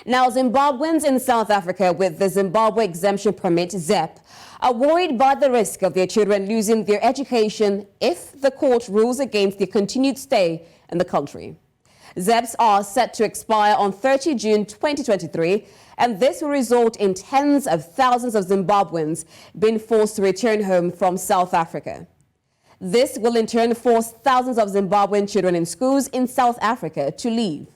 Now, Zimbabweans in South Africa with the Zimbabwe Exemption Permit, ZEP, are worried by the risk of their children losing their education if the court rules against their continued stay in the country. ZEPs are set to expire on 30 June 2023, and this will result in tens of thousands of Zimbabweans being forced to return home from South Africa. This will in turn force thousands of Zimbabwean children in schools in South Africa to leave.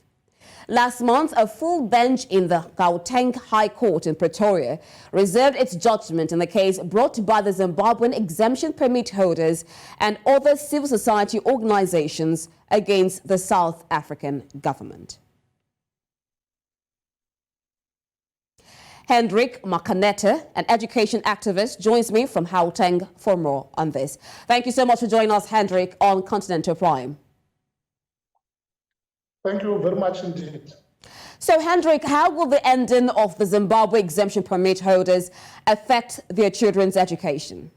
Last month, a full bench in the Gauteng High Court in Pretoria reserved its judgment in the case brought by the Zimbabwean Exemption Permit Holders and other civil society organizations against the South African government. Hendrik Makanete, an education activist, joins me from Gauteng for more on this. Thank you so much for joining us, Hendrik, on Continental Prime. Thank you very much indeed. So, Hendrik, how will the ending of the Zimbabwe Exemption Permit holders affect their children's education?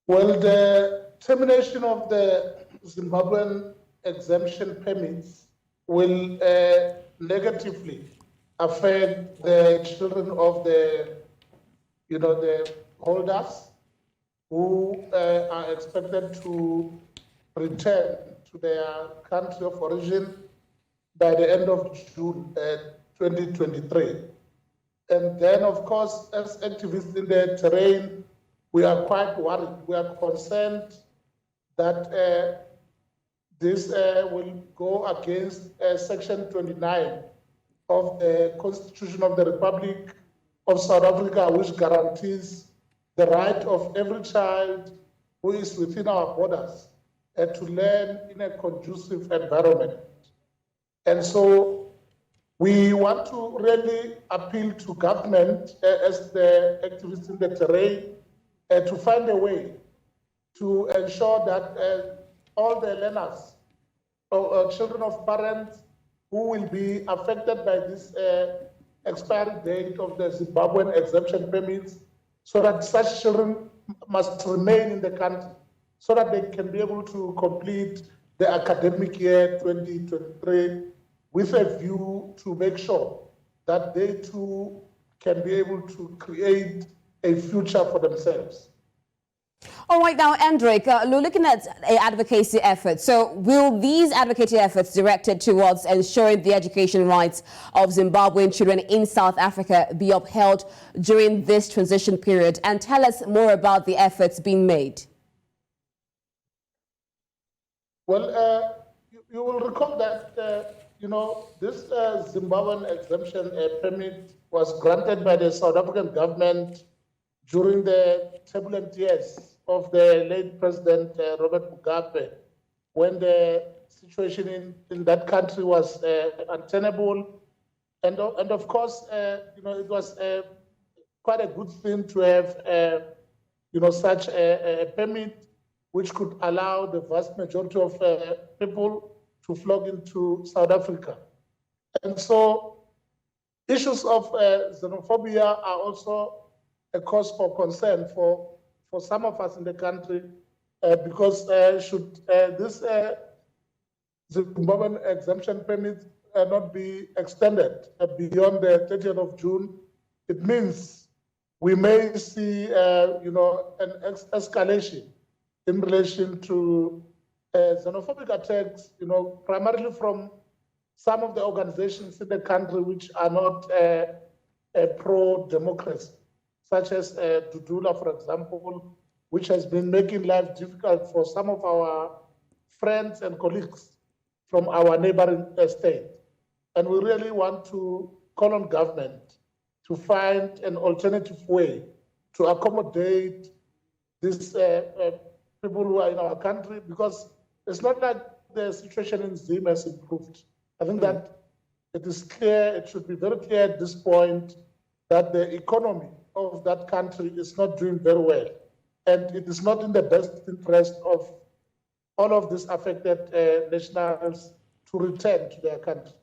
Well, the termination of the Zimbabwean exemption permits will negatively affect the children of the holders who are expected to return to their country of origin by the end of June 2023. And then, of course, as activists in the terrain, we are quite worried. We are concerned that this will go against Section 29 of the Constitution of the Republic of South Africa, which guarantees the right of every child who is within our borders to learn in a conducive environment. And so we want to really appeal to government as the activists in the terrain to find a way to ensure that all the learners or children of parents who will be affected by this expiry date of the Zimbabwean exemption permits, so that such children must remain in the country so that they can be able to complete the academic year 2023 with a view to make sure that they too can be able to create a future for themselves. All right, now, Hendrik, looking at advocacy efforts, so will these advocacy efforts directed towards ensuring the education rights of Zimbabwean children in South Africa be upheld during this transition period? And tell us more about the efforts being made. Well, you will recall that, this Zimbabwean exemption permit was granted by the South African government during the turbulent years of the late President Robert Mugabe, when the situation in that country was untenable. And of course, it was quite a good thing to have, such a permit which could allow the vast majority of people to flock into South Africa. And so issues of xenophobia are also a cause for concern for some of us in the country, because should this Zimbabwean exemption permit not be extended beyond the 30th of June, it means we may see an escalation in relation to xenophobic attacks, primarily from some of the organizations in the country which are not pro-democracy, such as Dudula, for example, which has been making life difficult for some of our friends and colleagues from our neighboring state. And we really want to call on government to find an alternative way to accommodate these people who are in our country, because it's not like the situation in Zim has improved. I think that it is clear, it should be very clear at this point, that the economy of that country is not doing very well. And it is not in the best interest of all of these affected nationals to return to their country.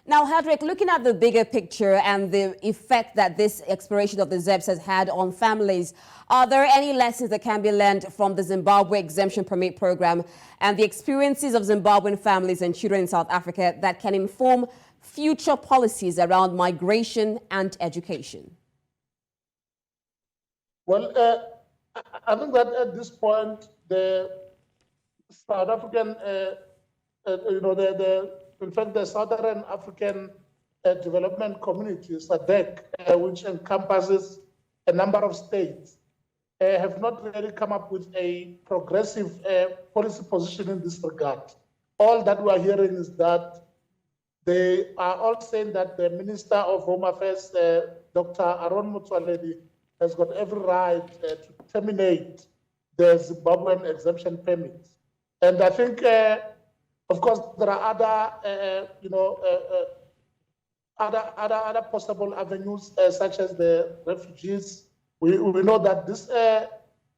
Now, Hendrik, looking at the bigger picture and the effect that this expiration of the ZEPs has had on families, are there any lessons that can be learned from the Zimbabwe Exemption Permit program and the experiences of Zimbabwean families and children in South Africa that can inform future policies around migration and education? Well, I think that at this point, the South African, in fact, the Southern African Development Community, SADC, which encompasses a number of states, have not really come up with a progressive policy position in this regard. All that we are hearing is that they are all saying that the Minister of Home Affairs, Dr. Aaron Motsoaledi, has got every right to terminate the Zimbabwean exemption permit. And I think, of course, there are other possible avenues, such as the refugees. We know that this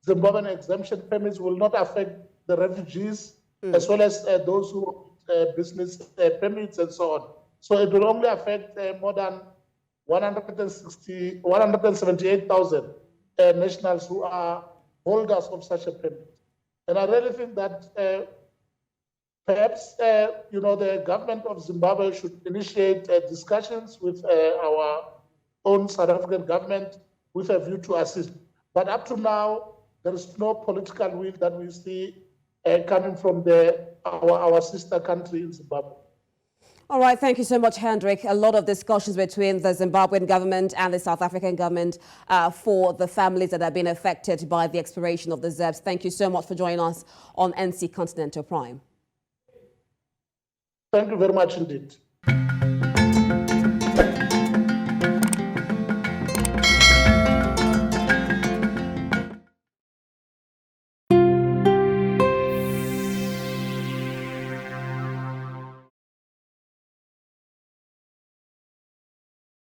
Zimbabwean exemption permits will not affect the refugees, as well as those who business permits and so on. So it will only affect more than 178,000 nationals who are holders of such a permit. And I really think that perhaps the government of Zimbabwe should initiate discussions with our own South African government with a view to assist. But up to now, there is no political will that we see coming from our sister country in Zimbabwe. All right, thank you so much, Hendrik. A lot of discussions between the Zimbabwean government and the South African government for the families that have been affected by the expiration of the ZEPs. Thank you so much for joining us on NC Continental Prime. Thank you very much indeed.